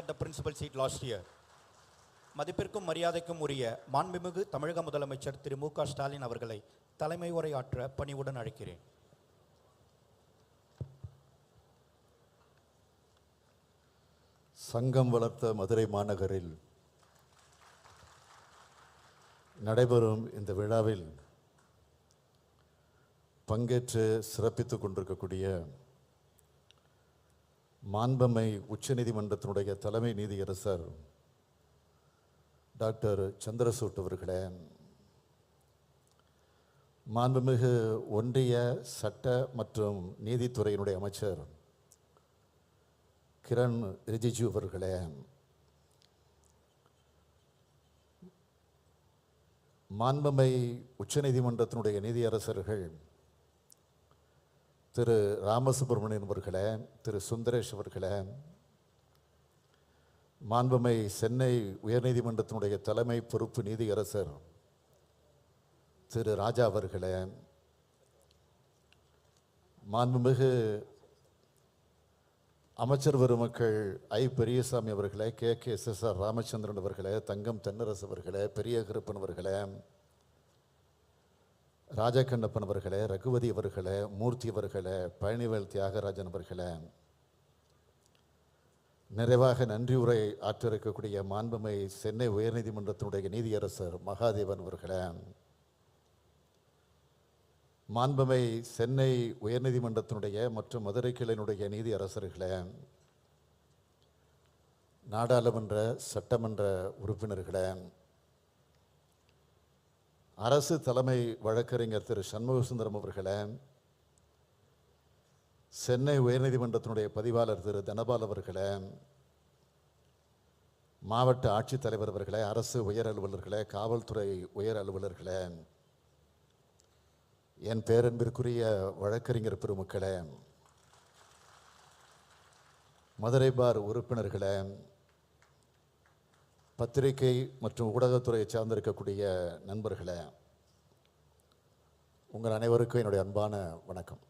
at the principal seat last year. மதிப்பிற்கும் மரியாதைக்கும் உரிய மாண்புமிகு தமிழக முதலமைச்சர் திரு மு க ஸ்டாலின் அவர்களை தலைமை உரையாற்ற பணிவுடன் அழைக்கிறேன். சங்கம் வளர்த்த மதுரை மாநகரில் நடைபெறும் இந்த விழாவில் பங்கேற்று சிறப்பித்துக் கொண்டிருக்கக்கூடிய மாண்புமை உச்சநீதிமன்றத்தினுடைய தலைமை நீதியரசர் டாக்டர் சந்திரசூட் அவர்களே, மாண்புமிகு ஒன்றிய சட்ட மற்றும் நீதித்துறையினுடைய அமைச்சர் கிரண் ரிஜிஜு அவர்களே, மாண்புமை உச்சநீதிமன்றத்தினுடைய நீதியரசர்கள் திரு ராமசுப்ரமணியன் அவர்களே, திரு சுந்தரேஷ் அவர்களே, மாண்புமை சென்னை உயர்நீதிமன்றத்தினுடைய தலைமை பொறுப்பு நீதியரசர் திரு ராஜா அவர்களே, மாண்புமிகு அமைச்சர் பெருமக்கள் ஐ பெரியசாமி அவர்களே, KSSR ராமச்சந்திரன் அவர்களே, தங்கம் தென்னரசு அவர்களே, பெரிய கருப்பன் அவர்களே, ராஜகண்ணப்பன் அவர்களே, ரகுவதி அவர்களே, மூர்த்தி அவர்களே, பழனிவேல் தியாகராஜன் அவர்களே, நிறைவாக நன்றி உரை ஆற்றிருக்கக்கூடிய மாண்புமை சென்னை உயர்நீதிமன்றத்தினுடைய நீதியரசர் மகாதேவன் அவர்களே, மாண்புமை சென்னை உயர்நீதிமன்றத்தினுடைய மற்றும் மதுரை கிளையினுடைய நீதியரசர்களே, நாடாளுமன்ற சட்டமன்ற உறுப்பினர்களே, அரசு தலைமை வழக்கறிஞர் திரு சண்முகசுந்தரம் அவர்களே, சென்னை உயர்நீதிமன்றத்தினுடைய பதிவாளர் திரு தனபால் அவர்களே, மாவட்ட ஆட்சித்தலைவர் அவர்களே, அரசு உயர் அலுவலர்களே, காவல்துறை உயர் அலுவலர்களே, என் பேரன்பிற்குரிய வழக்கறிஞர் பெருமக்களே, மதுரை பார் உறுப்பினர்களே, பத்திரிகை மற்றும் ஊடகத்துறையை சார்ந்திருக்கக்கூடிய நண்பர்களே, உங்கள் அனைவருக்கும் என்னுடைய அன்பான வணக்கம்.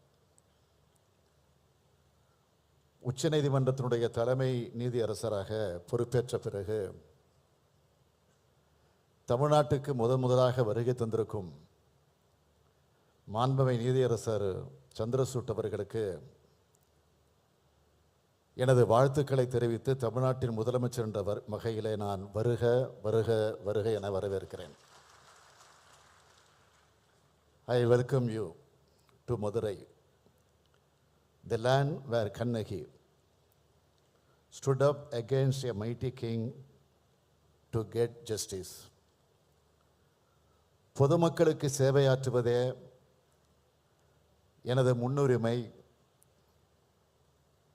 உச்சநீதிமன்றத்தினுடைய தலைமை நீதியரசராக பொறுப்பேற்ற பிறகு தமிழ்நாட்டுக்கு முதலாக வருகை தந்திருக்கும் மாண்புமை நீதியரசர் சந்திரசூட் அவர்களுக்கு எனது வாழ்த்துக்களை தெரிவித்து தமிழ்நாட்டின் முதலமைச்சர் என்ற வகையிலே நான் வருக வருக வருக என வரவேற்கிறேன். I welcome you to Madurai, the land where Kannagi stood up against a mighty king to get justice. பொதுமக்களுக்கு சேவையாற்றுவதே எனது முன்னுரிமை,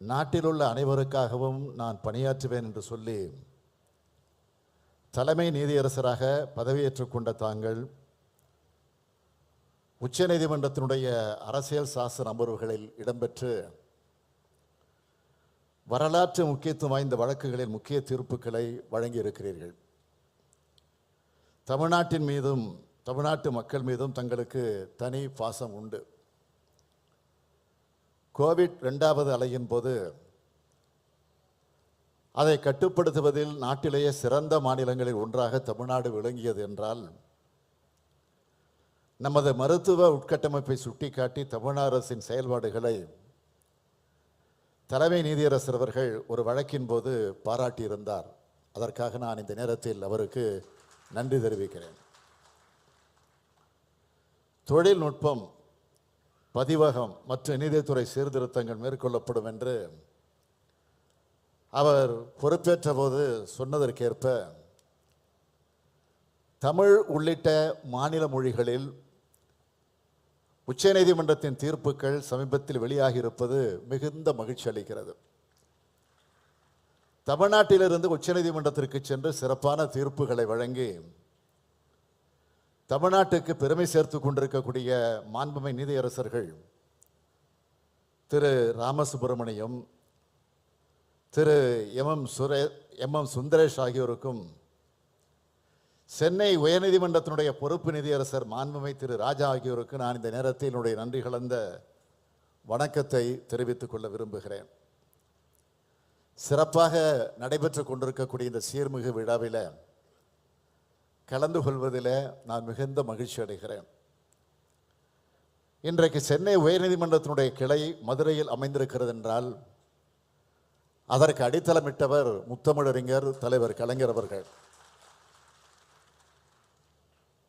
நாட்டிலுள்ள அனைவருக்காகவும் நான் பணியாற்றுவேன் என்று சொல்லி தலைமை நீதியரசராக பதவியேற்றுக் கொண்ட தாங்கள் உச்சநீதிமன்றத்தினுடைய அரசியல் சாசன அமர்வுகளில் இடம்பெற்று வரலாற்று முக்கியத்துவம் வாய்ந்த வழக்குகளில் முக்கிய தீர்ப்புகளை வழங்கியிருக்கிறீர்கள். தமிழ்நாட்டின் மீதும் தமிழ்நாட்டு மக்கள் மீதும் தங்களுக்கு தனி பாசம் உண்டு. கோவிட் 2வது அலையின் போது அதை கட்டுப்படுத்துவதில் நாட்டிலேயே சிறந்த மாநிலங்களில் ஒன்றாக தமிழ்நாடு விளங்கியது என்றால், நமது மருத்துவ உட்கட்டமைப்பை சுட்டிக்காட்டி தமிழ்நாடு அரசின் செயல்பாடுகளை தலைமை நீதியரசர் அவர்கள் ஒரு வழக்கின் போது பாராட்டியிருந்தார். அதற்காக நான் இந்த நேரத்தில் அவருக்கு நன்றி தெரிவிக்கிறேன். தொழில்நுட்பம், பதிவகம் மற்றும் நீதித்துறை சீர்திருத்தங்கள் மேற்கொள்ளப்படும் என்று அவர் பொறுப்பேற்ற போது சொன்னதற்கேற்ப தமிழ் உள்ளிட்ட மாநில மொழிகளில் உச்சநீதிமன்றத்தின் தீர்ப்புகள் சமீபத்தில் வெளியாகியிருப்பது மிகுந்த மகிழ்ச்சி அளிக்கிறது. தமிழ்நாட்டிலிருந்து உச்சநீதிமன்றத்திற்கு சென்று சிறப்பான தீர்ப்புகளை வழங்கி தமிழ்நாட்டுக்கு பெருமை சேர்த்து கொண்டிருக்கக்கூடிய மாண்புமை நீதியரசர்கள் திரு ராமசுப்ரமணியம், திரு எம் சுந்தரேஷ் ஆகியோருக்கும் சென்னை உயர்நீதிமன்றத்தினுடைய பொறுப்பு நீதியரசர் மாண்புமை திரு ராஜா ஆகியோருக்கு நான் இந்த நேரத்தில் என்னுடைய நன்றி கலந்த வணக்கத்தை தெரிவித்துக் கொள்ள விரும்புகிறேன். சிறப்பாக நடைபெற்று கொண்டிருக்கக்கூடிய இந்த சீர்மிகு விழாவில் கலந்து கொள்வதில் நான் மிகுந்த மகிழ்ச்சி அடைகிறேன். இன்றைக்கு சென்னை உயர்நீதிமன்றத்தினுடைய கிளை மதுரையில் அமைந்திருக்கிறது என்றால் அதற்கு அடித்தளமிட்டவர் முத்தமிழறிஞர் தலைவர் கலைஞர் அவர்கள்.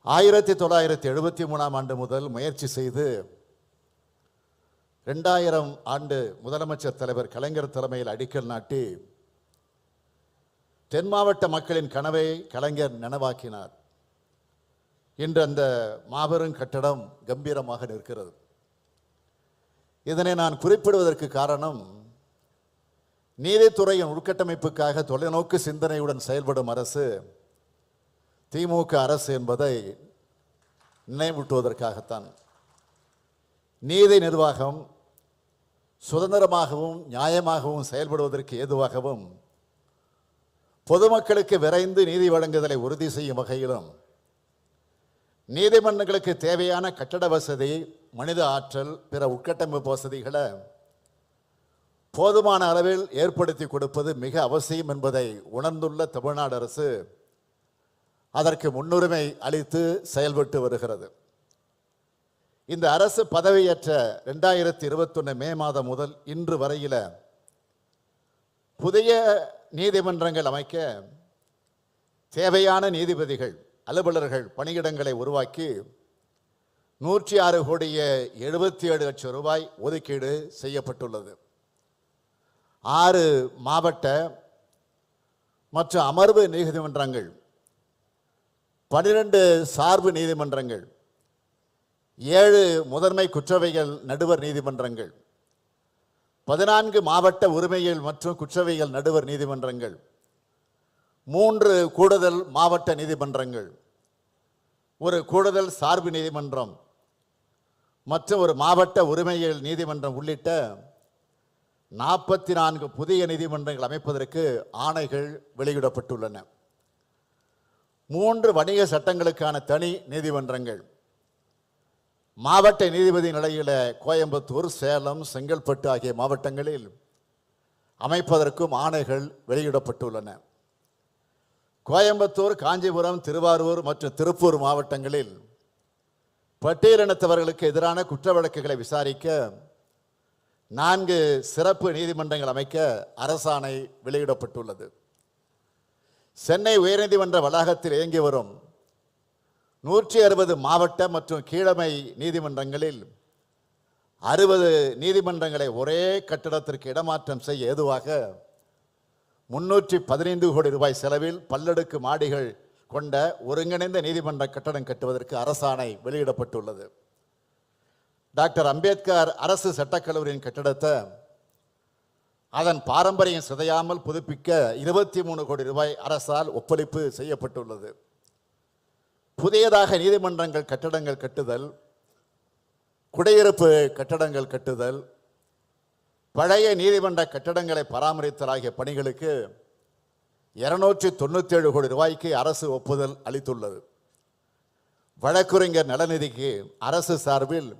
1973ஆம் ஆண்டு முதல் முயற்சி செய்து 2000 ஆண்டு முதலமைச்சர் தலைவர் கலைஞர் தலைமையில் அடிக்கல் நாட்டி தென் மாவட்ட மக்களின் கனவை கலைஞர் நனவாக்கினார். இன்று அந்த மாபெரும் கட்டடம் கம்பீரமாக நிற்கிறது. இதனை நான் குறிப்பிடுவதற்கு காரணம், நீதித்துறையின் உள்கட்டமைப்புக்காக தொலைநோக்கு சிந்தனையுடன் செயல்படும் அரசு திமுக அரசு என்பதை நினைவூட்டுவதற்காகத்தான். நீதி நிர்வாகம் சுதந்திரமாகவும் நியாயமாகவும் செயல்படுவதற்கு ஏதுவாகவும் பொதுமக்களுக்கு விரைந்து நீதி வழங்குதலை உறுதி செய்யும் வகையிலும் நீதிமன்றங்களுக்கு தேவையான கட்டட வசதி, மனித ஆற்றல், பிற உட்கட்டமைப்பு வசதிகளை போதுமான அளவில் ஏற்படுத்தி கொடுப்பது மிக அவசியம் என்பதை உணர்ந்துள்ள தமிழ்நாடு அரசு அதற்கு முன்னுரிமை அளித்து செயல்பட்டு வருகிறது. இந்த அரசு பதவியேற்ற 2021 மே மாதம் முதல் இன்று வரையில புதிய நீதிமன்றங்கள் அமைக்க தேவையான நீதிபதிகள், அலுவலர்கள், பணியிடங்களை உருவாக்கி 106 கோடியே 77 லட்சம் ரூபாய் ஒதுக்கீடு செய்யப்பட்டுள்ளது. 6 மாவட்ட மற்றும் அமர்வு நீதிமன்றங்கள், 12 சார்பு நீதிமன்றங்கள், 7 முதன்மை குற்றவியல் நடுவர் நீதிமன்றங்கள், 14 மாவட்ட உரிமையியல் மற்றும் குற்றவியல் நடுவர் நீதிமன்றங்கள், 3 கூடுதல் மாவட்ட நீதிமன்றங்கள், 1 கூடுதல் சார்பு நீதிமன்றம் மற்றும் 1 மாவட்ட உரிமையியல் நீதிமன்றம் உள்ளிட்ட 44 புதிய நீதிமன்றங்கள் அமைப்பதற்கு ஆணைகள் வெளியிடப்பட்டுள்ளன. 3 வணிக சட்டங்களுக்கான தனி நீதிமன்றங்கள், மாவட்ட நீதிபதி நிலையில் கோயம்புத்தூர், சேலம், செங்கல்பட்டு ஆகிய மாவட்டங்களில் அமைப்பதற்கும் ஆணைகள் வெளியிடப்பட்டுள்ளன. கோயம்புத்தூர், காஞ்சிபுரம், திருவாரூர் மற்றும் திருப்பூர் மாவட்டங்களில் பட்டியலினத்தவர்களுக்கு எதிரான குற்ற வழக்குகளை விசாரிக்க 4 சிறப்பு நீதிமன்றங்கள் அமைக்க அரசாணை வெளியிடப்பட்டுள்ளது. சென்னை உயர்நீதிமன்ற வளாகத்தில் இயங்கி வரும் 160 மாவட்ட மற்றும் கீழமை நீதிமன்றங்களில் 60 நீதிமன்றங்களை ஒரே கட்டடத்திற்கு இடமாற்றம் செய்ய ஏதுவாக 315 கோடி ரூபாய் செலவில் பல்லடுக்கு மாடிகள் கொண்ட ஒருங்கிணைந்த நீதிமன்ற கட்டடம் கட்டுவதற்கு அரசாணை வெளியிடப்பட்டுள்ளது. டாக்டர் அம்பேத்கர் அரசு சட்டக்கல்லூரியின் கட்டடத்தை அதன் பாரம்பரியம் சிதையாமல் புதுப்பிக்க 23 கோடி ரூபாய் அரசால் ஒப்பளிப்பு செய்யப்பட்டுள்ளது. புதியதாக நீதிமன்றங்கள் கட்டடங்கள் கட்டுதல், குடியிருப்பு கட்டடங்கள் கட்டுதல், பழைய நீதிமன்ற கட்டடங்களை பராமரித்தல் ஆகிய பணிகளுக்கு 297 கோடி ரூபாய்க்கு அரசு ஒப்புதல் அளித்துள்ளது. வழக்குரைஞர் நலநிதிக்கு அரசு சார்பில்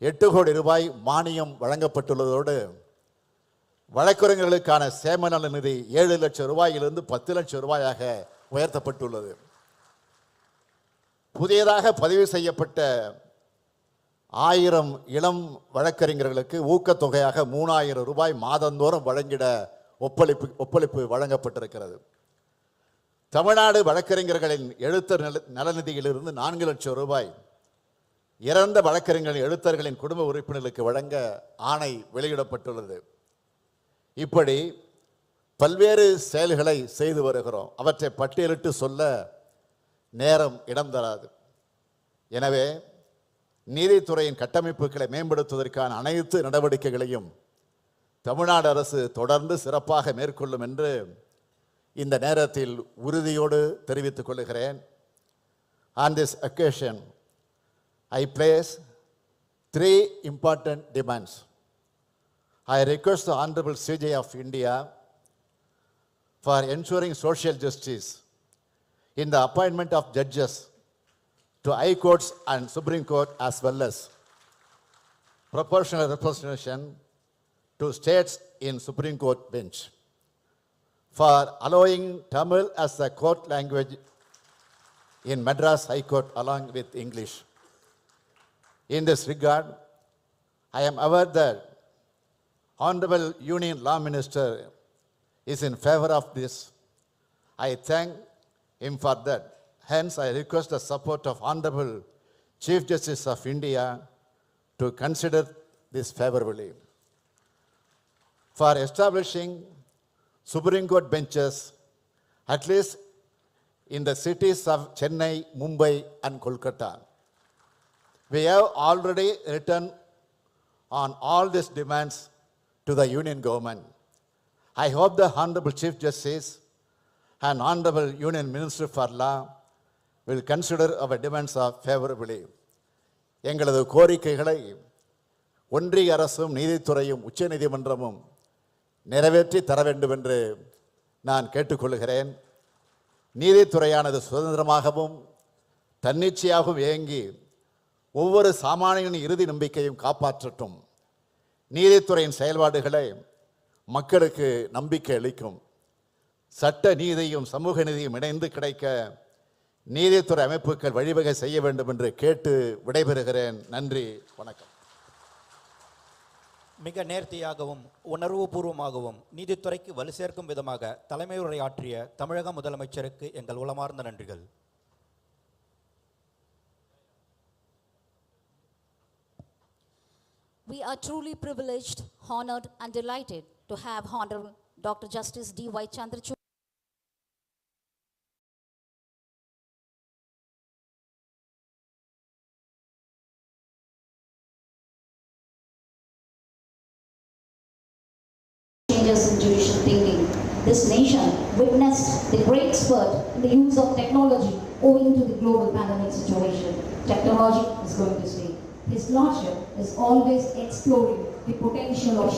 8 கோடி ரூபாய் மானியம் வழங்கப்பட்டுள்ளதோடு வழக்குரைஞர்களுக்கான சேம நல நிதி 7 லட்சம் ரூபாயிலிருந்து 10 லட்சம் ரூபாயாக உயர்த்தப்பட்டுள்ளது. புதியதாக பதிவு செய்யப்பட்ட 1000 இளம் வழக்கறிஞர்களுக்கு ஊக்கத்தொகையாக 3000 ரூபாய் மாதந்தோறும் வழங்கிட ஒப்பளிப்பு வழங்கப்பட்டிருக்கிறது. தமிழ்நாடு வழக்கறிஞர்களின் எழுத்தர் நலநிதியிலிருந்து 4 லட்சம் ரூபாய் இறந்த வழக்கறிஞர்களின் எழுத்தர்களின் குடும்ப உறுப்பினர்களுக்கு வழங்க ஆணை வெளியிடப்பட்டுள்ளது. இப்படி பல்வேறு செயல்களை செய்து வருகிறோம். அவற்றை பட்டியலிட்டு சொல்ல நேரம் இடம் தராது. எனவே நீதித்துறையின் கட்டமைப்புகளை மேம்படுத்துவதற்கான அனைத்து நடவடிக்கைகளையும் தமிழ்நாடு அரசு தொடர்ந்து சிறப்பாக மேற்கொள்ளும் என்று இந்த நேரத்தில் உறுதியோடு தெரிவித்துக் கொள்கிறேன். On this occasion, I place 3 important demands. I request the Honorable CJ of India for ensuring social justice in the appointment of judges to High Courts and Supreme Court, as well as proportional representation to states in Supreme Court bench. for allowing Tamil as the court language in Madras High Court along with English. In this regard, I am aware that Honorable Union Law Minister is in favor of this. I thank him for that. Hence, I request the support of Honorable Chief Justice of India to consider this favorably. For establishing Supreme Court benches, at least in the cities of Chennai, Mumbai, and Kolkata. We have already written on all these demands to the Union government. I hope the Honorable Chief Justice and Honorable Union Minister for Law will consider our demands favorably. எங்களது கோரிக்கைகளை ஒன்றிய அரசும் நீதித்துறையும் உச்சநீதிமன்றமும் நிறைவேற்றி தர வேண்டும் என்று நான் கேட்டுக்கொள்கிறேன். நீதித்துறையானது சுதந்திரமாகவும் தன்னிச்சையாகவும் இயங்கி ஒவ்வொரு சாமானியனின் இறுதி நம்பிக்கையும் காப்பாற்றட்டும். நீதித்துறையின் செயல்பாடுகளை மக்களுக்கு நம்பிக்கை அளிக்கும். சட்ட நீதியும் சமூக நீதியும் இணைந்து கிடைக்க நீதித்துறை அமைப்புகள் வழிவகை செய்ய வேண்டும் என்று கேட்டு விடைபெறுகிறேன். நன்றி, வணக்கம். மிக நேர்த்தியாகவும் உணர்வுபூர்வமாகவும் நீதித்துறைக்கு வலு சேர்க்கும் விதமாக தலைமை உரையாற்றிய தமிழக முதலமைச்சருக்கு எங்கள் உளமார்ந்த நன்றிகள். We are truly privileged, honored and delighted to have Honorable Dr. Justice D.Y. Chandrachud changes in judicial thinking. This nation witnessed the great spurt in the use of technology owing to the global pandemic situation. Technology is going to stay. His Lordship is always exploring the potential of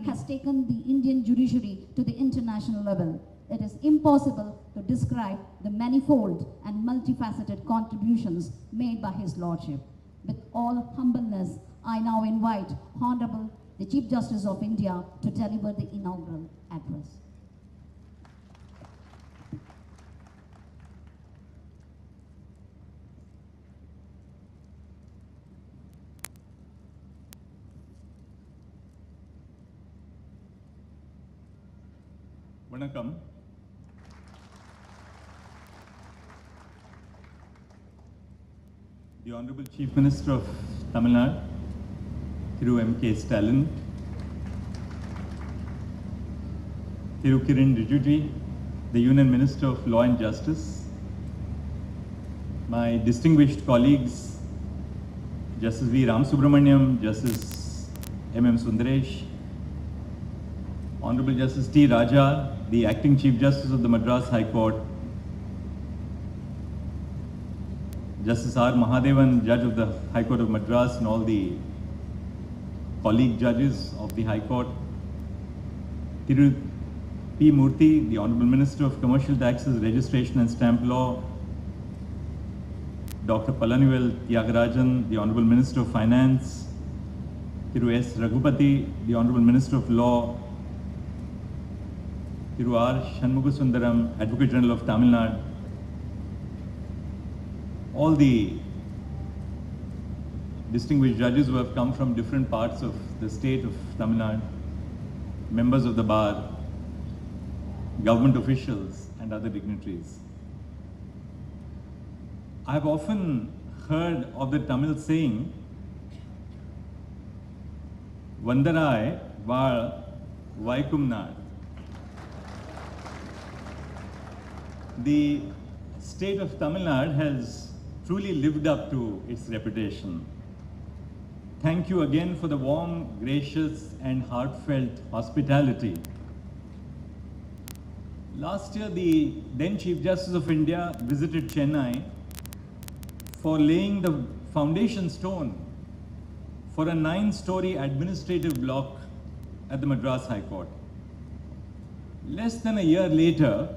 has taken the Indian judiciary to the international level. It is impossible to describe the manifold and multifaceted contributions made by His Lordship. With all humbleness, I now invite Honorable the Chief Justice of India to deliver the inaugural address. Vanakkam. The Honorable Chief Minister of Tamil Nadu, Thiru M.K. Stalin, Thiru Kiran Rijiju, the Union Minister of Law and Justice, my distinguished colleagues, Justice V. Ram Subramaniam, Justice M.M. Sundaresh, Honorable Justice T. Raja, the Acting Chief Justice of the Madras High Court, Justice R. Mahadevan, Judge of the High Court of Madras, and all the colleague judges of the High Court, Thiru P. Murthy, the Honorable Minister of Commercial Taxes, Registration and Stamp Law, Dr. Palanivel Tyagarajan, the Honorable Minister of Finance, Thiru S. Raghupati, the Honorable Minister of Law, Thiru R. Shanmugasundaram, Advocate General of Tamil Nadu, all the distinguished judges who have come from different parts of the state of Tamil Nadu, members of the bar, government officials and other dignitaries. I have often heard of the Tamil saying, Vandarai Val Vaikumnad. The state of Tamil Nadu has truly lived up to its reputation. Thank you again for the warm, gracious and heartfelt hospitality. Last year, the then Chief Justice of India visited Chennai for laying the foundation stone for a 9-story administrative block at the Madras High Court. Less than a year later,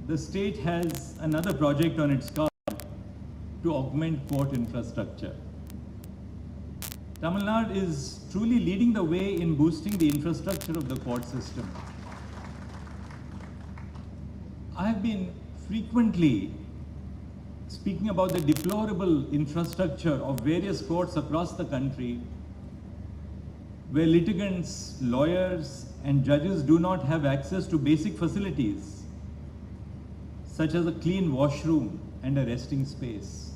the state has another project on its card to augment court infrastructure. Tamil Nadu is truly leading the way in boosting the infrastructure of the court system. I have been frequently speaking about the deplorable infrastructure of various courts across the country where litigants, lawyers, and judges do not have access to basic facilities such as a clean washroom and a resting space.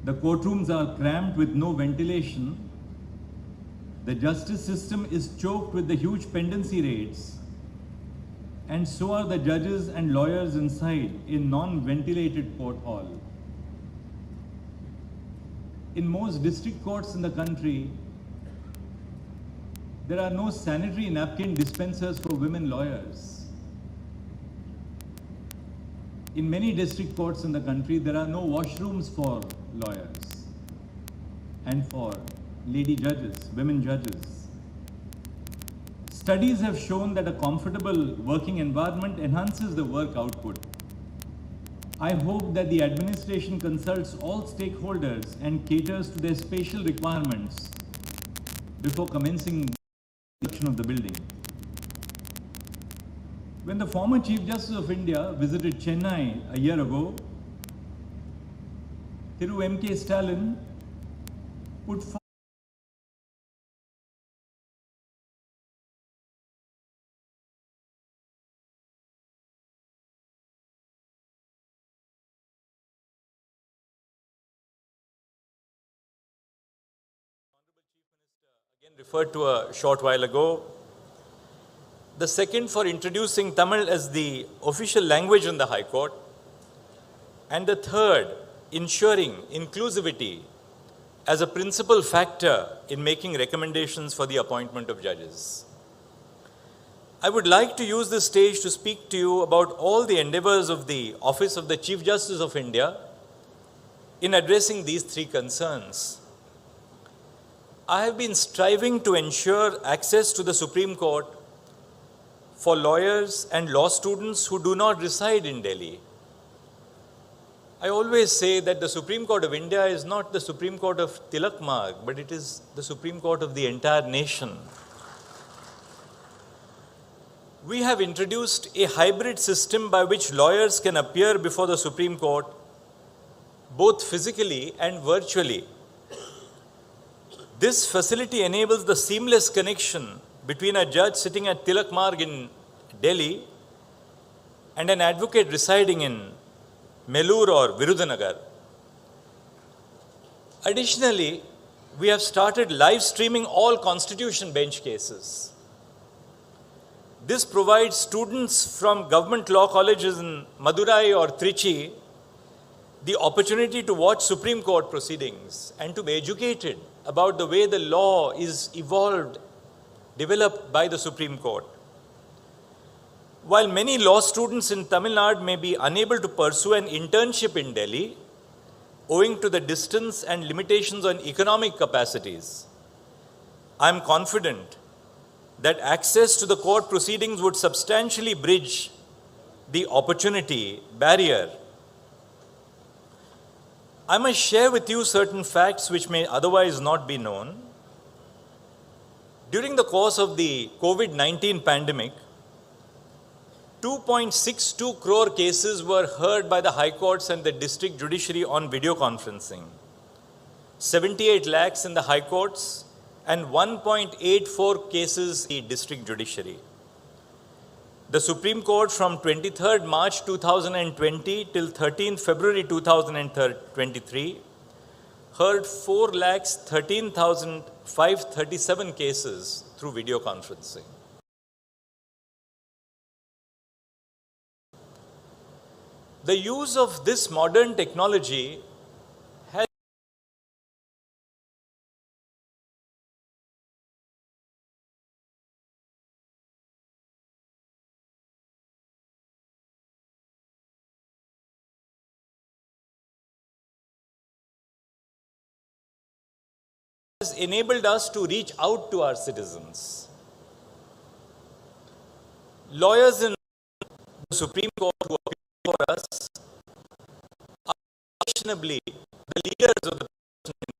The courtrooms are cramped with no ventilation. The justice system is choked with the huge pendency rates, and so are the judges and lawyers inside in non-ventilated court hall. In most district courts in the country, there are no sanitary napkin dispensers for women lawyers. In many district courts in the country, there are no washrooms for lawyers and for lady judges, women judges. Studies have shown that a comfortable working environment enhances the work output. I hope that the administration consults all stakeholders and caters to their spatial requirements before commencing the construction of the building. When the former Chief Justice of India visited Chennai a year ago, Thiru M.K. Stalin put forward referred to a short while ago. The second for introducing Tamil as the official language in the High Court. And the third, ensuring inclusivity as a principal factor in making recommendations for the appointment of judges. I would like to use this stage to speak to you about all the endeavors of the Office of the Chief Justice of India in addressing these three concerns. I have been striving to ensure access to the Supreme Court for lawyers and law students who do not reside in Delhi. I always say that the Supreme Court of India is not the Supreme Court of Tilak Marg, but it is the Supreme Court of the entire nation. We have introduced a hybrid system by which lawyers can appear before the Supreme Court both physically and virtually. This facility enables the seamless connection between a judge sitting at Tilak Marg in Delhi and an advocate residing in Melur or Virudhunagar. Additionally, we have started live streaming all constitution bench cases. This provides students from government law colleges in Madurai or Trichy the opportunity to watch Supreme Court proceedings and to be educated about the way the law is evolved, developed by the Supreme Court. While many law students in Tamil Nadu may be unable to pursue an internship in Delhi, owing to the distance and limitations on economic capacities, I am confident that access to the court proceedings would substantially bridge the opportunity barrier. I must share with you certain facts which may otherwise not be known. During the course of the COVID-19 pandemic, 2.62 crore cases were heard by the High Courts and the District Judiciary on video conferencing. 78 lakhs in the High Courts and 1.84 cases in the District Judiciary. The Supreme Court from 23rd March 2020 till 13th February 2023 heard 4,13,537 cases through video conferencing. The use of this modern technology has enabled us to reach out to our citizens. Lawyers in the Supreme Court who appear for us are unquestionably the leaders of the profession,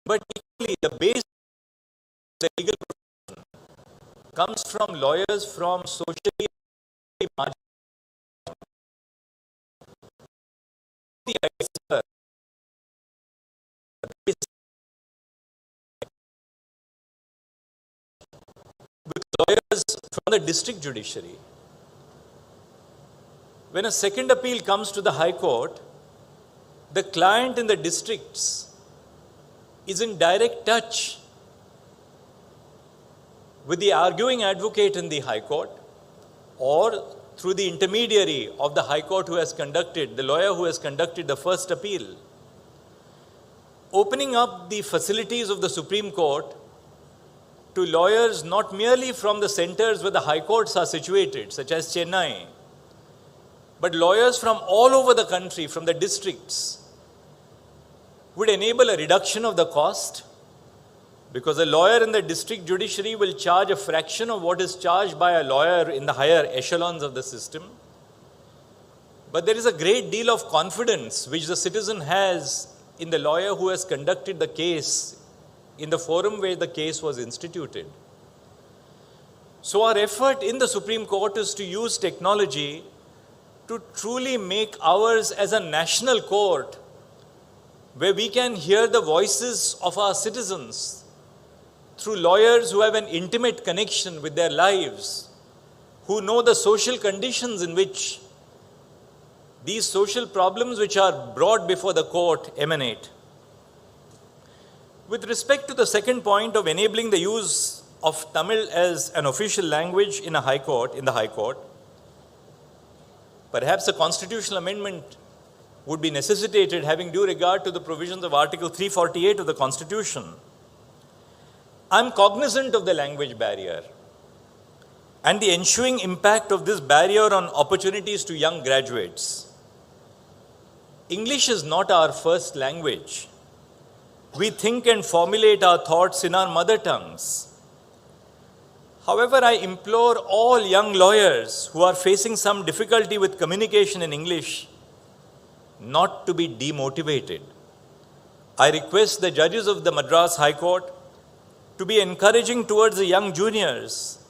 but equally the base of the legal profession comes from lawyers from socially marginalized with lawyers from the district judiciary. When a second appeal comes to the High Court, the client in the districts is in direct touch with the arguing advocate in the High Court, or through the intermediary of the High Court the lawyer who has conducted the first appeal. Opening up the facilities of the Supreme Court to lawyers not merely from the centers where the High Courts are situated, such as Chennai, but lawyers from all over the country, from the districts, would enable a reduction of the cost, because a lawyer in the district judiciary will charge a fraction of what is charged by a lawyer in the higher echelons of the system. But there is a great deal of confidence which the citizen has in the lawyer who has conducted the case in the forum where the case was instituted. So our effort in the Supreme Court is to use technology to truly make ours as a national court, where we can hear the voices of our citizens through lawyers who have an intimate connection with their lives, who know the social conditions in which these social problems which are brought before the court emanate. With respect to the second point of enabling the use of Tamil as an official language in the High Court, perhaps a constitutional amendment would be necessitated, having due regard to the provisions of Article 348 of the Constitution. I'm cognizant of the language barrier and the ensuing impact of this barrier on opportunities to young graduates. English is not our first language. We think and formulate our thoughts in our mother tongues. However, I implore all young lawyers who are facing some difficulty with communication in English not to be demotivated. I request the judges of the Madras High Court to be encouraging towards the young juniors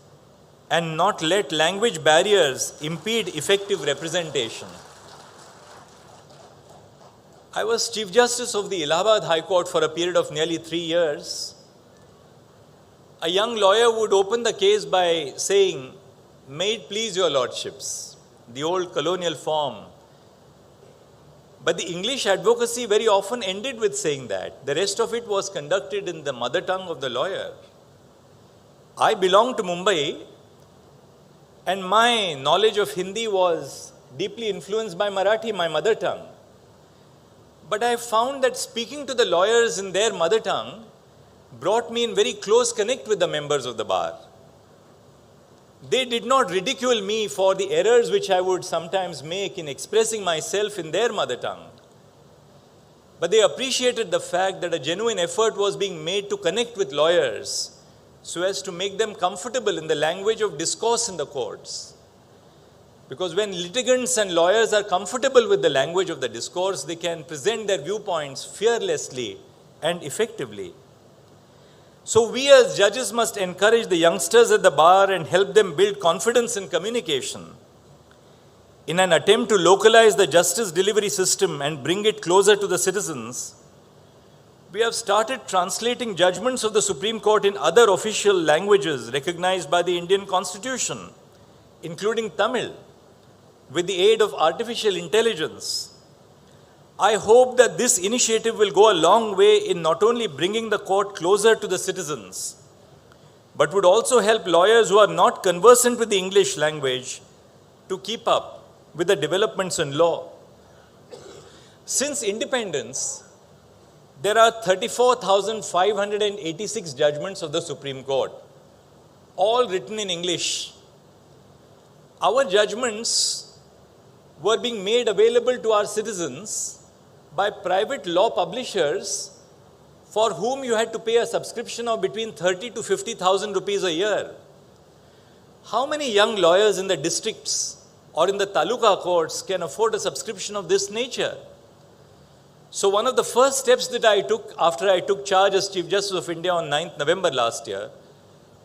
and not let language barriers impede effective representation. I was Chief Justice of the Allahabad High Court for a period of nearly 3 years. A young lawyer would open the case by saying, "May it please your lordships," the old colonial form. But the English advocacy very often ended with saying that. The rest of it was conducted in the mother tongue of the lawyer. I belong to Mumbai, and my knowledge of Hindi was deeply influenced by Marathi, my mother tongue. But I found that speaking to the lawyers in their mother tongue brought me in very close connect with the members of the bar. They did not ridicule me for the errors which I would sometimes make in expressing myself in their mother tongue. But they appreciated the fact that a genuine effort was being made to connect with lawyers so as to make them comfortable in the language of discourse in the courts. Because when litigants and lawyers are comfortable with the language of the discourse, they can present their viewpoints fearlessly and effectively. So we as judges must encourage the youngsters at the bar and help them build confidence in communication. In an attempt to localize the justice delivery system and bring it closer to the citizens, we have started translating judgments of the Supreme Court in other official languages recognized by the Indian Constitution, including Tamil, with the aid of artificial intelligence. I hope that this initiative will go a long way in not only bringing the court closer to the citizens, but would also help lawyers who are not conversant with the English language to keep up with the developments in law. Since independence, there are 34,586 judgments of the Supreme Court, all written in English. Our judgments were being made available to our citizens by private law publishers for whom you had to pay a subscription of between 30 to 50,000 rupees a year. How many young lawyers in the districts or in the taluka courts can afford a subscription of this nature? So one of the first steps that I took after I took charge as Chief Justice of India on 9th November last year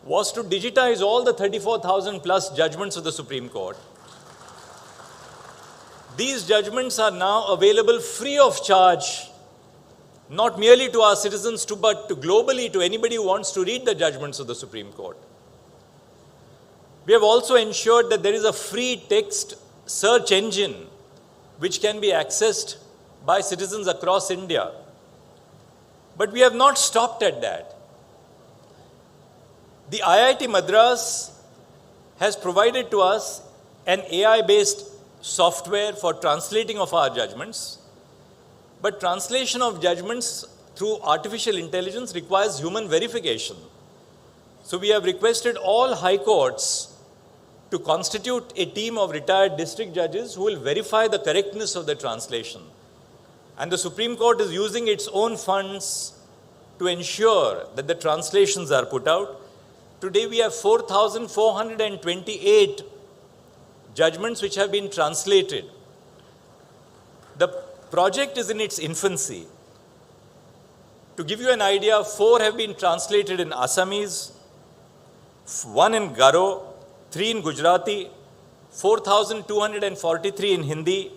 was to digitize all the 34,000 plus judgments of the Supreme Court. These judgments are now available free of charge, not merely to our citizens, but to globally to anybody who wants to read the judgments of the Supreme Court. We have also ensured that there is a free text search engine which can be accessed by citizens across India. But we have not stopped at that. The IIT Madras has provided to us an AI-based software for translating of our judgments. But translation of judgments through artificial intelligence requires human verification. So we have requested all high courts to constitute a team of retired district judges who will verify the correctness of the translation. And the Supreme Court is using its own funds to ensure that the translations are put out. Today we have 4,428 judgments which have been translated. The project is in its infancy. To give you an idea, 4 have been translated in Assamese, 1 in Garo, 3 in Gujarati, 4,243 in Hindi,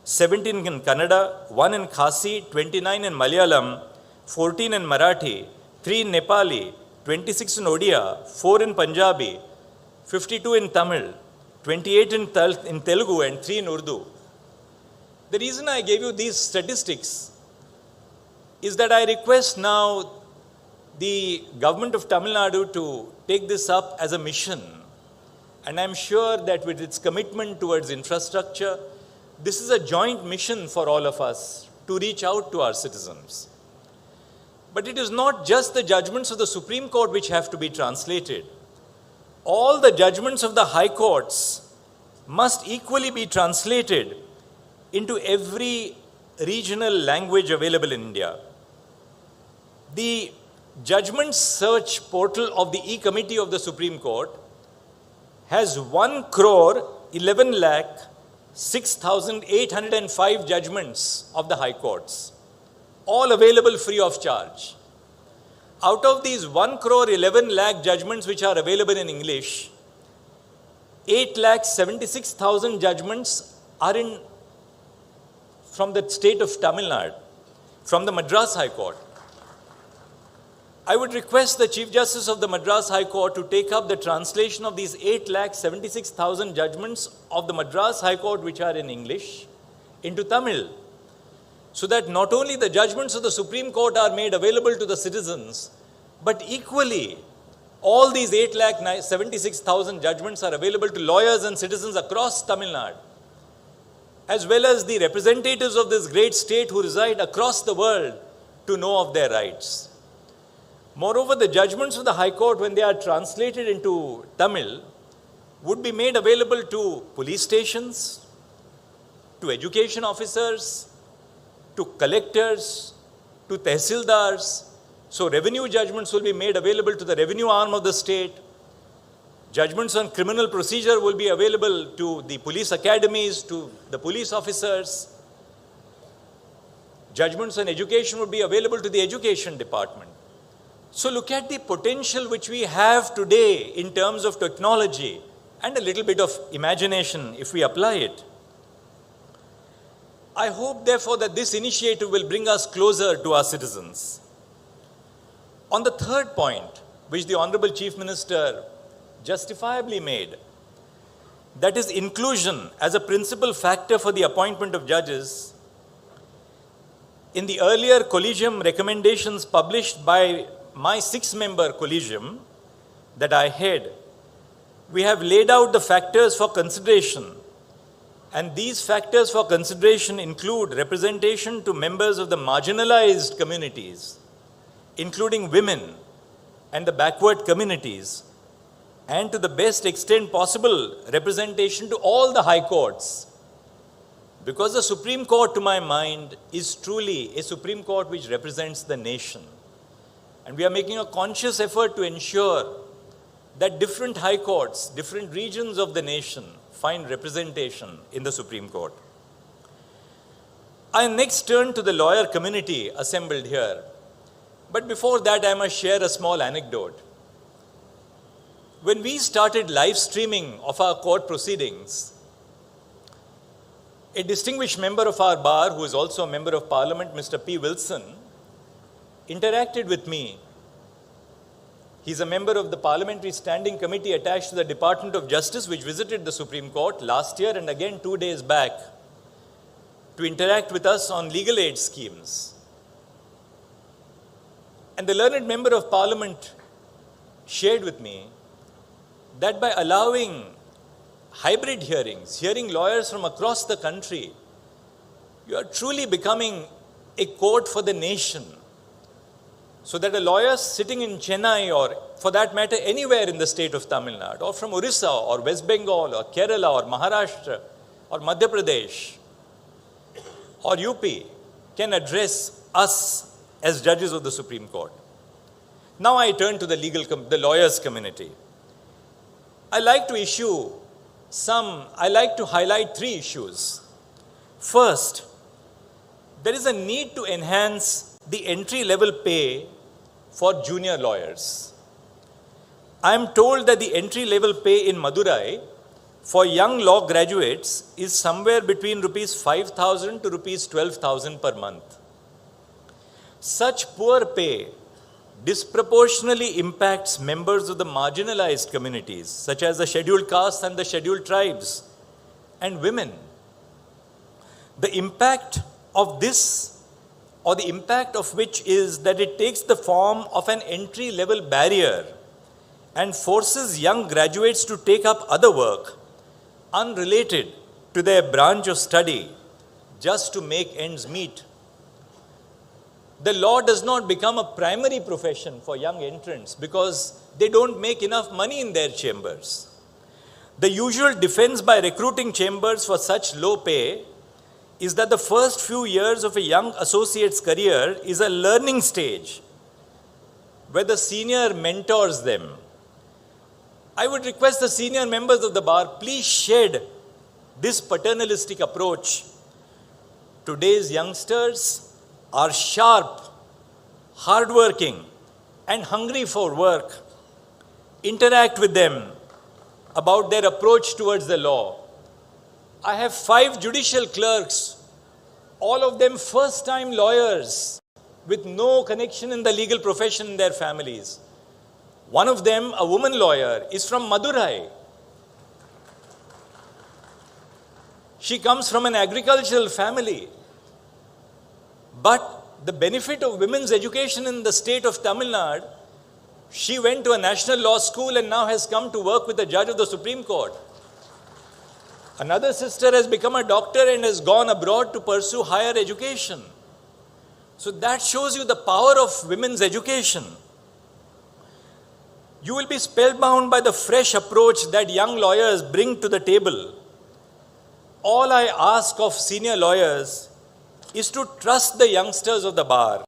17 in Kannada, 1 in Khasi, 29 in Malayalam, 14 in Marathi, 3 in Nepali, 26 in Odia, 4 in Punjabi, 52 in Tamil, 28 in Telugu and 3 in Urdu. The reason I gave you these statistics is that I request now the government of Tamil Nadu to take this up as a mission. And I'm sure that with its commitment towards infrastructure, this is a joint mission for all of us to reach out to our citizens. But it is not just the judgments of the Supreme Court which have to be translated. All the judgments of the high courts must equally be translated into every regional language available in India. The judgment search portal of the E-Committee of the Supreme Court has 1,11,06,805 judgments of the high courts, all available free of charge. Out of these 1,11,00,000 judgments which are available in English, 8,76,000 judgments are from the state of Tamil Nadu, from the Madras High Court. I would request the Chief Justice of the Madras High Court to take up the translation of these 8,76,000 judgments of the Madras High Court which are in English into Tamil, so that not only the judgments of the Supreme Court are made available to the citizens, but equally all these 8,76,000 judgments are available to lawyers and citizens across Tamil Nadu, as well as the representatives of this great state who reside across the world to know of their rights. Moreover, the judgments of the High Court, when they are translated into Tamil, would be made available to police stations, to education officers, to collectors, to tehsildars. So revenue judgments will be made available to the revenue arm of the state. Judgments on criminal procedure will be available to the police academies, to the police officers. Judgments on education will be available to the education department. So look at the potential which we have today in terms of technology and a little bit of imagination if we apply it. I hope, therefore, that this initiative will bring us closer to our citizens. On the third point, which the Honorable Chief Minister justifiably made, that is inclusion as a principal factor for the appointment of judges, in the earlier collegium recommendations published by my 6-member collegium that I head, we have laid out the factors for consideration. And these factors for consideration include representation to members of the marginalized communities, including women and the backward communities, and to the best extent possible, representation to all the high courts. Because the Supreme Court, to my mind, is truly a Supreme Court which represents the nation. And we are making a conscious effort to ensure that different high courts, different regions of the nation find representation in the Supreme Court. I next turn to the lawyer community assembled here. But before that, I must share a small anecdote. When we started live streaming of our court proceedings, a distinguished member of our bar, who is also a member of Parliament, Mr. P. Wilson, interacted with me. He's a member of the Parliamentary Standing Committee attached to the Department of Justice, which visited the Supreme Court last year and again 2 days back to interact with us on legal aid schemes. And the learned member of Parliament shared with me that by allowing hybrid hearings, hearing lawyers from across the country, you are truly becoming a court for the nation. So that a lawyer sitting in Chennai, or for that matter anywhere in the state of Tamil Nadu, or from Orissa or West Bengal or Kerala or Maharashtra or Madhya Pradesh or UP can address us as judges of the Supreme Court. Now I turn to the lawyers community. I like to highlight 3 issues. First, there is a need to enhance the entry-level pay for junior lawyers. I am told that the entry-level pay in Madurai for young law graduates is somewhere between rupees 5,000 to rupees 12,000 per month. Such poor pay disproportionately impacts members of the marginalized communities, such as the scheduled castes and the scheduled tribes, and women. The impact of this, or the impact of which, is that it takes the form of an entry-level barrier and forces young graduates to take up other work unrelated to their branch of study just to make ends meet. The law does not become a primary profession for young entrants because they don't make enough money in their chambers. The usual defense by recruiting chambers for such low pay is that the first few years of a young associate's career is a learning stage where the senior mentors them. I would request the senior members of the bar, please shed this paternalistic approach. Today's youngsters are sharp, hardworking, and hungry for work. Interact with them about their approach towards the law. I have 5 judicial clerks, all of them first-time lawyers with no connection in the legal profession in their families. One of them, a woman lawyer, is from Madurai. She comes from an agricultural family. But the benefit of women's education in the state of Tamil Nadu, she went to a national law school and now has come to work with a judge of the Supreme Court. Another sister has become a doctor and has gone abroad to pursue higher education. So that shows you the power of women's education. You will be spellbound by the fresh approach that young lawyers bring to the table. All I ask of senior lawyers is to trust the youngsters of the bar.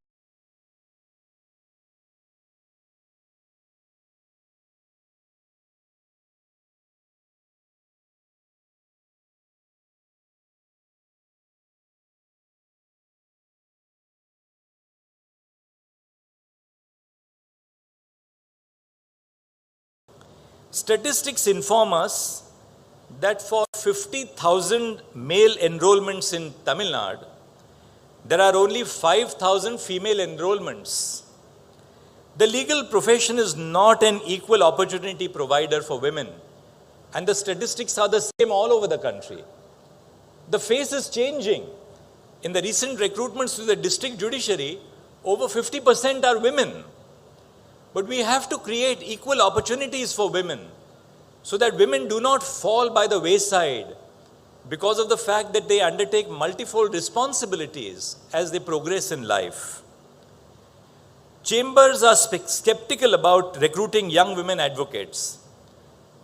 Statistics inform us that for 50,000 male enrollments in Tamil Nadu, there are only 5,000 female enrollments. The legal profession is not an equal opportunity provider for women, and the statistics are the same all over the country. The face is changing. In the recent recruitments to the district judiciary, over 50% are women. But we have to create equal opportunities for women so that women do not fall by the wayside because of the fact that they undertake multifold responsibilities as they progress in life. Chambers are skeptical about recruiting young women advocates.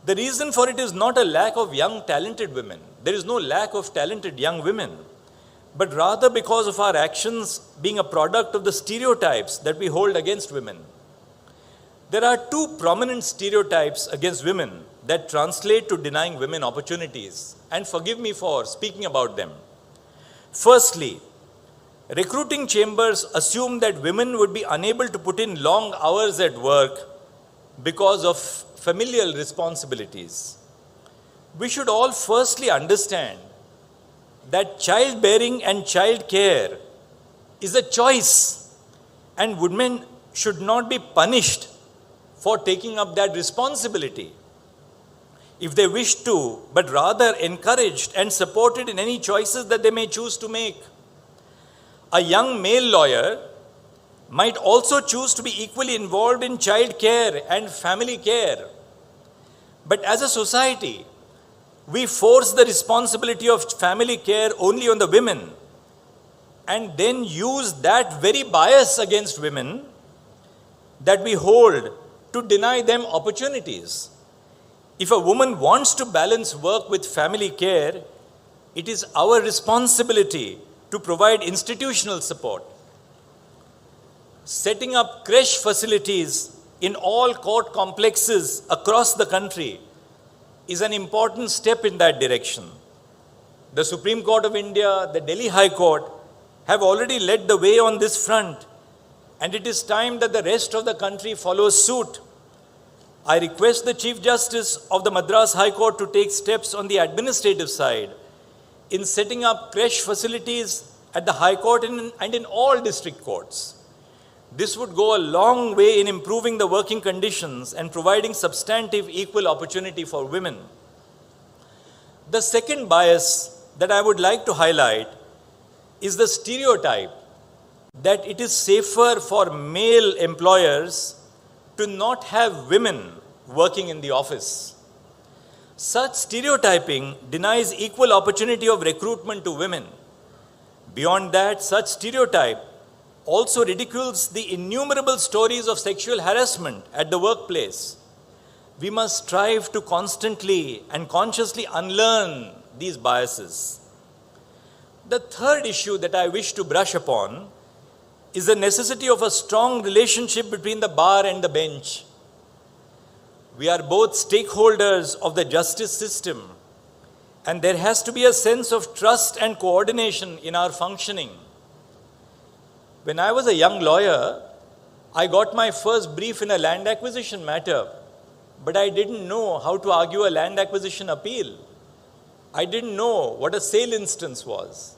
The reason for it is not a lack of young talented women. There is no lack of talented young women, but rather because of our actions being a product of the stereotypes that we hold against women. There are two prominent stereotypes against women that translate to denying women opportunities, and forgive me for speaking about them. Firstly, recruiting chambers assume that women would be unable to put in long hours at work because of familial responsibilities. We should all firstly understand that childbearing and childcare is a choice, and women should not be punished for taking up that responsibility if they wish to, but rather encouraged and supported in any choices that they may choose to make. A young male lawyer might also choose to be equally involved in child care and family care. But as a society, we force the responsibility of family care only on the women and then use that very bias against women that we hold to deny them opportunities. If a woman wants to balance work with family care, it is our responsibility to provide institutional support. Setting up creche facilities in all court complexes across the country is an important step in that direction. The Supreme Court of India, the Delhi High Court have already led the way on this front, and it is time that the rest of the country follows suit. I request the Chief Justice of the Madras High Court to take steps on the administrative side in setting up creche facilities at the High Court and in all district courts. This would go a long way in improving the working conditions and providing substantive equal opportunity for women. The second bias that I would like to highlight is the stereotype that it is safer for male employers to not have women working in the office. Such stereotyping denies equal opportunity of recruitment to women. Beyond that, such stereotype also ridicules the innumerable stories of sexual harassment at the workplace. We must strive to constantly and consciously unlearn these biases. The third issue that I wish to brush upon is the necessity of a strong relationship between the bar and the bench. We are both stakeholders of the justice system, and there has to be a sense of trust and coordination in our functioning. When I was a young lawyer, I got my first brief in a land acquisition matter, but I didn't know how to argue a land acquisition appeal. I didn't know what a sale instance was.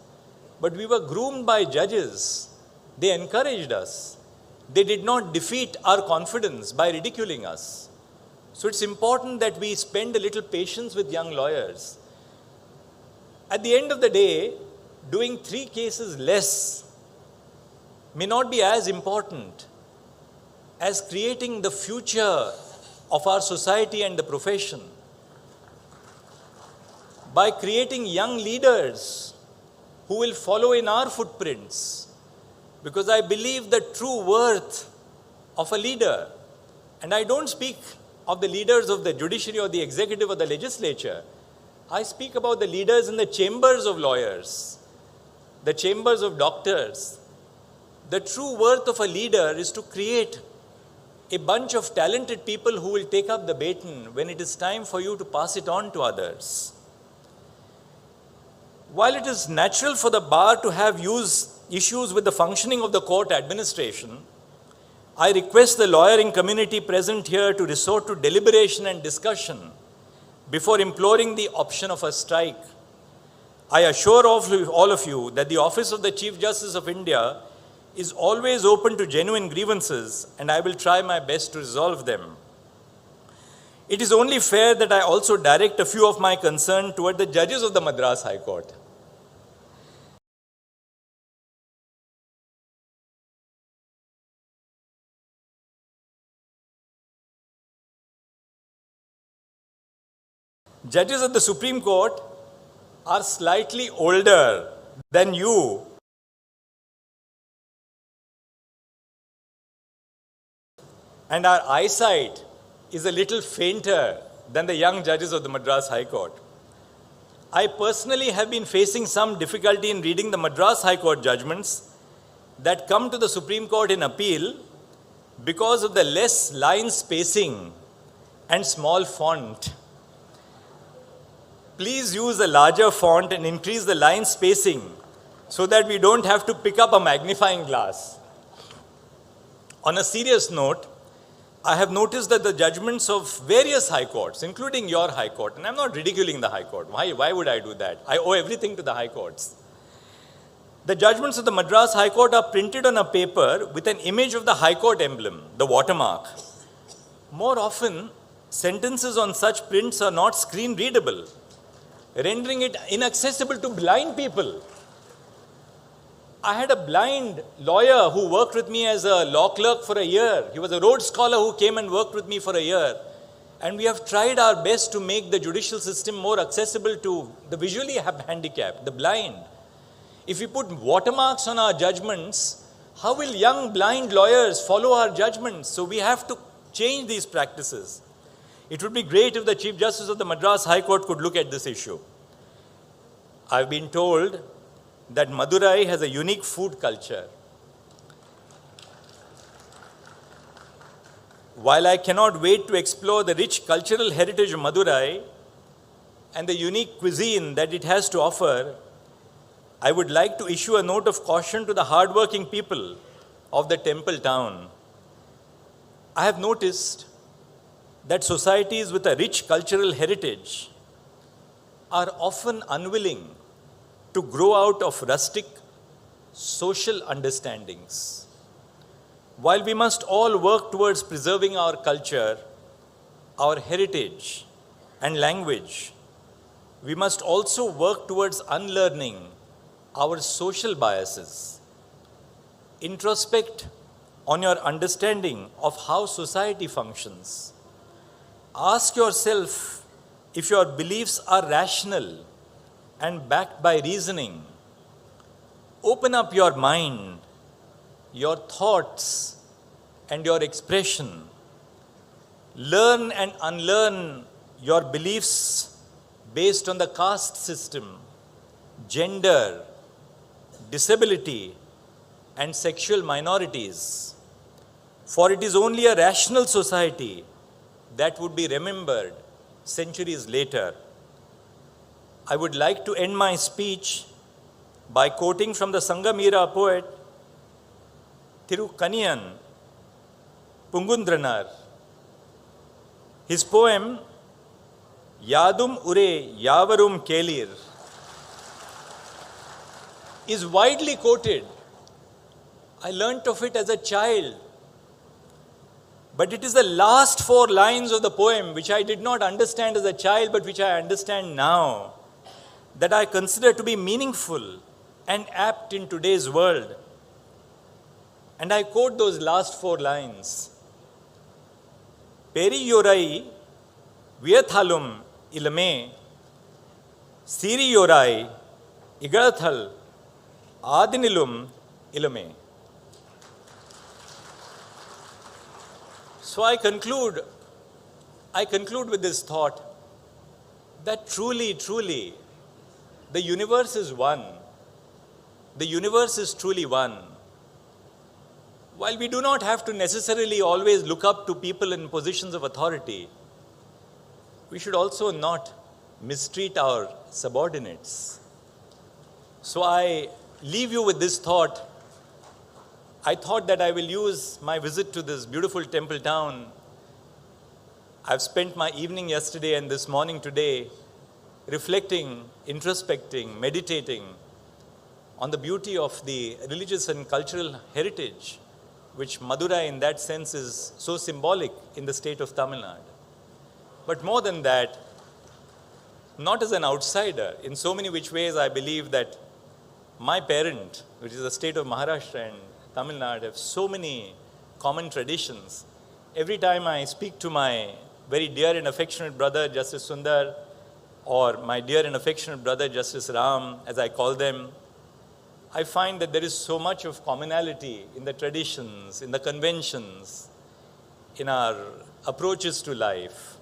But we were groomed by judges. They encouraged us. They did not defeat our confidence by ridiculing us. So it's important that we spend a little patience with young lawyers. At the end of the day, doing 3 cases less may not be as important as creating the future of our society and the profession. By creating young leaders who will follow in our footprints, because I believe the true worth of a leader, and I don't speak of the leaders of the judiciary or the executive or the legislature, I speak about the leaders in the chambers of lawyers, the chambers of doctors. The true worth of a leader is to create a bunch of talented people who will take up the baton when it is time for you to pass it on to others. While it is natural for the bar to have issues with the functioning of the court administration, I request the lawyering community present here to resort to deliberation and discussion before imploring the option of a strike. I assure all of you that the Office of the Chief Justice of India is always open to genuine grievances, and I will try my best to resolve them. It is only fair that I also direct a few of my concern toward the judges of the Madras High Court. Judges at the Supreme Court are slightly older than you, and our eyesight is a little fainter than the young judges of the Madras High Court. I personally have been facing some difficulty in reading the Madras High Court judgments that come to the Supreme Court in appeal because of the less line spacing and small font. Please use a larger font and increase the line spacing so that we don't have to pick up a magnifying glass. On a serious note, I have noticed that the judgments of various high courts, including your high court, and I'm not ridiculing the high court. Why would I do that? I owe everything to the high courts. The judgments of the Madras High Court are printed on a paper with an image of the High Court emblem, the watermark. More often, sentences on such prints are not screen readable, rendering it inaccessible to blind people. I had a blind lawyer who worked with me as a law clerk for a year. He was a Rhodes Scholar who came and worked with me for a year. And we have tried our best to make the judicial system more accessible to the visually handicapped, the blind. If we put watermarks on our judgments, how will young blind lawyers follow our judgments? So we have to change these practices. It would be great if the Chief Justice of the Madras High Court could look at this issue. I've been told that Madurai has a unique food culture. While I cannot wait to explore the rich cultural heritage of Madurai and the unique cuisine that it has to offer, I would like to issue a note of caution to the hardworking people of the temple town. I have noticed that societies with a rich cultural heritage are often unwilling to grow out of rustic social understandings. While we must all work towards preserving our culture, our heritage, and language, we must also work towards unlearning our social biases. Introspect on your understanding of how society functions. Ask yourself if your beliefs are rational and backed by reasoning. Open up your mind, your thoughts, and your expression. Learn and unlearn your beliefs based on the caste system, gender, disability, and sexual minorities. For it is only a rational society that would be remembered centuries later. I would like to end my speech by quoting from the Sangamira poet Thirukaniyan Pungundranar. His poem, Yadum Ure Yavarum Kelir, is widely quoted. I learnt of it as a child. But it is the last 4 lines of the poem, which I did not understand as a child, but which I understand now, that I consider to be meaningful and apt in today's world. And I quote those last 4 lines. Periyorai Viethalum Ilame, Siriyorai Igarathal Adinilum Ilame. So I conclude with this thought that truly, the universe is one. The universe is truly one. While we do not have to necessarily always look up to people in positions of authority, we should also not mistreat our subordinates. So I leave you with this thought. I thought that I will use my visit to this beautiful temple town. I've spent my evening yesterday and this morning today reflecting, introspecting, meditating on the beauty of the religious and cultural heritage, which Madurai in that sense is so symbolic in the state of Tamil Nadu. But more than that, not as an outsider, in so many which ways I believe that my parent, which is the state of Maharashtra and Tamil Nadu, have so many common traditions. Every time I speak to my very dear and affectionate brother, Justice Sundar, or my dear and affectionate brother, Justice Ram, as I call them, I find that there is so much of commonality in the traditions, in the conventions, in our approaches to life.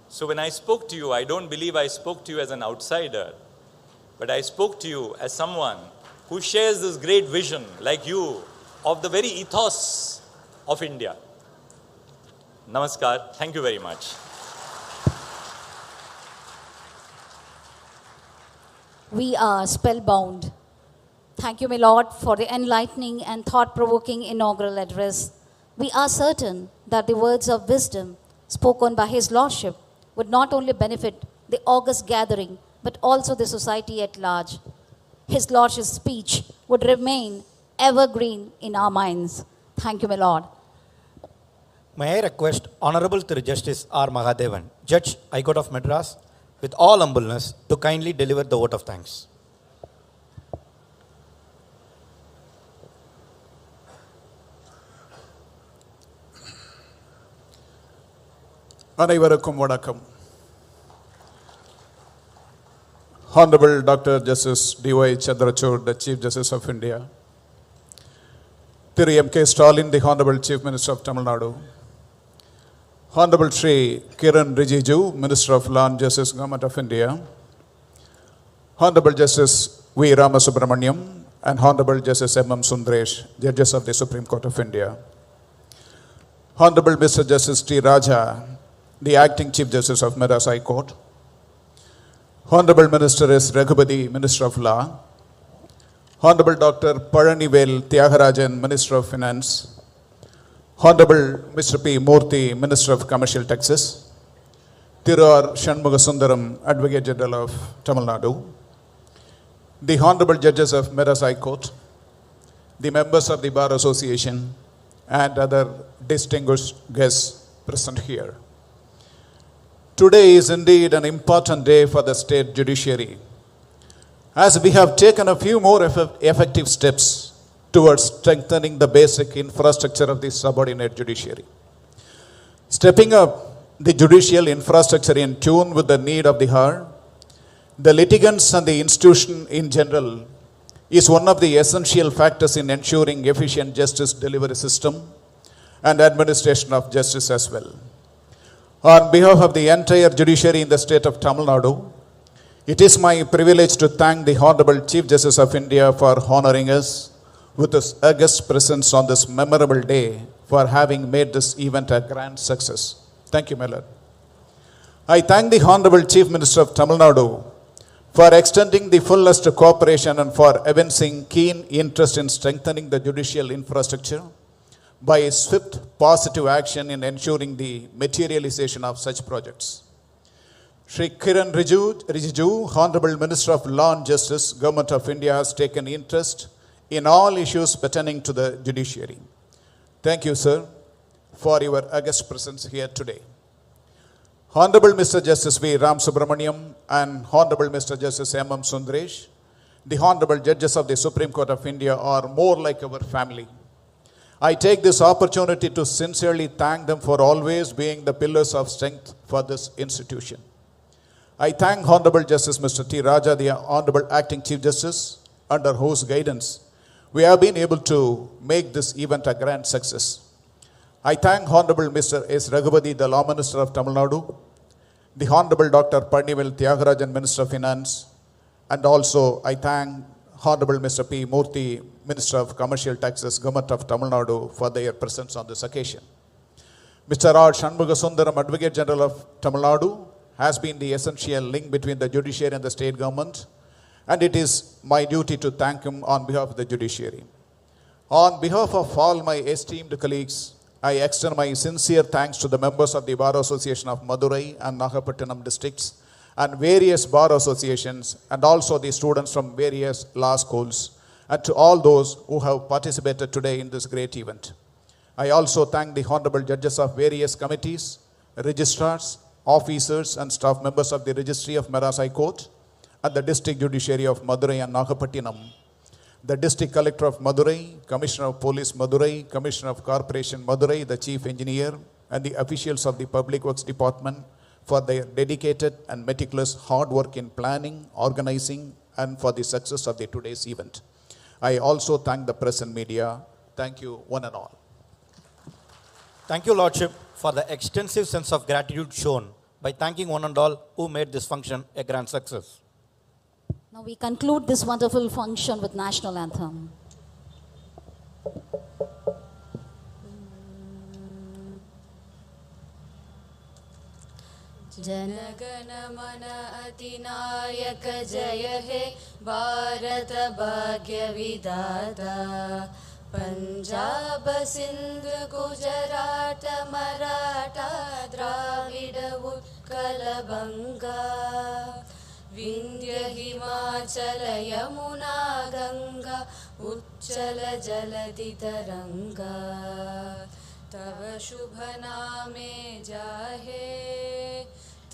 So when I spoke to you, I don't believe I spoke to you as an outsider, but I spoke to you as someone who shares this great vision, like you, of the very ethos of India. Namaskar. Thank you very much. We are spellbound. Thank you, my Lord, for the enlightening and thought-provoking inaugural address. We are certain that the words of wisdom spoken by His Lordship would not only benefit the august gathering, but also the society at large. His Lordship's speech would remain evergreen in our minds. Thank you, my Lord. May I request Honorable Thiru Justice R. Mahadevan, Judge, High Court of Madras, with all humbleness, to kindly deliver the vote of thanks. அனைவருக்கும் வணக்கம். Honorable Dr. Justice D.Y. Chandrachud, the Chief Justice of India, Thiru M.K. Stalin, the Honorable Chief Minister of Tamil Nadu, Honorable Shri Kiran Rijiju, Minister of Law and Justice, Government of India, Honorable Justice V. Ramasubramaniam, and Honorable Justice M.M. Sundaresh, Judges of the Supreme Court of India, Honorable Mr. Justice T. Raja, the Acting Chief Justice of Madras High Court, Honorable Minister S. Raghupati, Minister of Law, Honorable Dr. Palanivel Tyagarajan, Minister of Finance, Honorable Mr. P. Murthy, Minister of Commercial Taxes, Thiru R. Shanmugasundaram, Advocate General of Tamil Nadu, the Honorable Judges of Madras High Court, the members of the Bar Association, and other distinguished guests present here. Today is indeed an important day for the state judiciary, as we have taken a few more effective steps towards strengthening the basic infrastructure of the subordinate judiciary. Stepping up the judicial infrastructure in tune with the need of the hour, the litigants and the institution in general is one of the essential factors in ensuring efficient justice delivery system and administration of justice as well. On behalf of the entire judiciary in the state of Tamil Nadu, it is my privilege to thank the Honorable Chief Justice of India for honoring us with his august presence on this memorable day, for having made this event a grand success. Thank you, my Lord. I thank the Honorable Chief Minister of Tamil Nadu for extending the fullest cooperation and for evincing keen interest in strengthening the judicial infrastructure by swift positive action in ensuring the materialization of such projects. Shri Kiran Rijiju, Honorable Minister of Law and Justice, Government of India, has taken interest in all issues pertaining to the judiciary. Thank you, sir, for your august presence here today. Honorable Mr. Justice V. Ram Subramaniam and Honorable Mr. Justice M.M. Sundaresh, the Honorable Judges of the Supreme Court of India, are more like our family. I take this opportunity to sincerely thank them for always being the pillars of strength for this institution. I thank Honorable Justice Mr. T. Raja, the Honorable Acting Chief Justice, under whose guidance we have been able to make this event a grand success. I thank Honorable Mr. S. Raghupati, the Law Minister of Tamil Nadu, the Honorable Dr. Palanivel Tyagarajan, Minister of Finance, and also I thank Honorable Mr. P. Murthy, Minister of Commercial Taxes, Government of Tamil Nadu, for their presence on this occasion. Mr. R. Shanmugasundaram, Advocate General of Tamil Nadu, has been the essential link between the judiciary and the state government, and it is my duty to thank him on behalf of the judiciary. On behalf of all my esteemed colleagues, I extend my sincere thanks to the members of the Bar Association of Madurai and Nagapattinam districts and various bar associations, and also the students from various law schools, and to all those who have participated today in this great event. I also thank the Honorable Judges of various committees, registrars, officers and staff members of the Registry of Madras High Court and the District Judiciary of Madurai and Nagapattinam, the District Collector of Madurai, Commissioner of Police Madurai, Commissioner of Corporation Madurai, the Chief Engineer, and the officials of the Public Works Department for their dedicated and meticulous hard work in planning, organizing, and for the success of today's event. I also thank the press and media. Thank you, one and all. Thank you, Lordship, for the extensive sense of gratitude shown by thanking one and all who made this function a grand success. Now we conclude this wonderful function with National Anthem. जनगण मन अधिनायक जय हे भारत भाग्य विधाता पंजाब सिंध गुजरात मराठा द्राविड उत्कल बंगा विंध्य हिमाचल यमुना गंगा उच्चल जलधि तरंगा तव शुभ नामे जाहे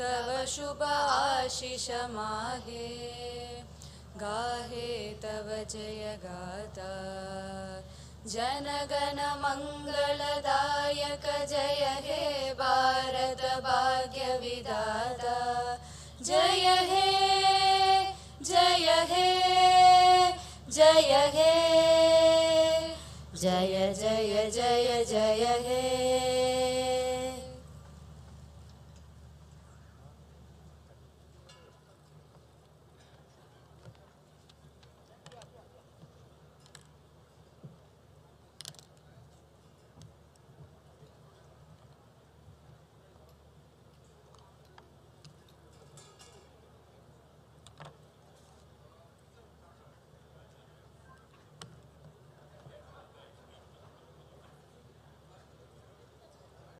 तव शुभ आशीष माहे गाहे तव जय गाथा जनगण मंगलदायक जय हे भारत भाग्य विधाता जय हे जय हे जय हे जय जय जय जय हे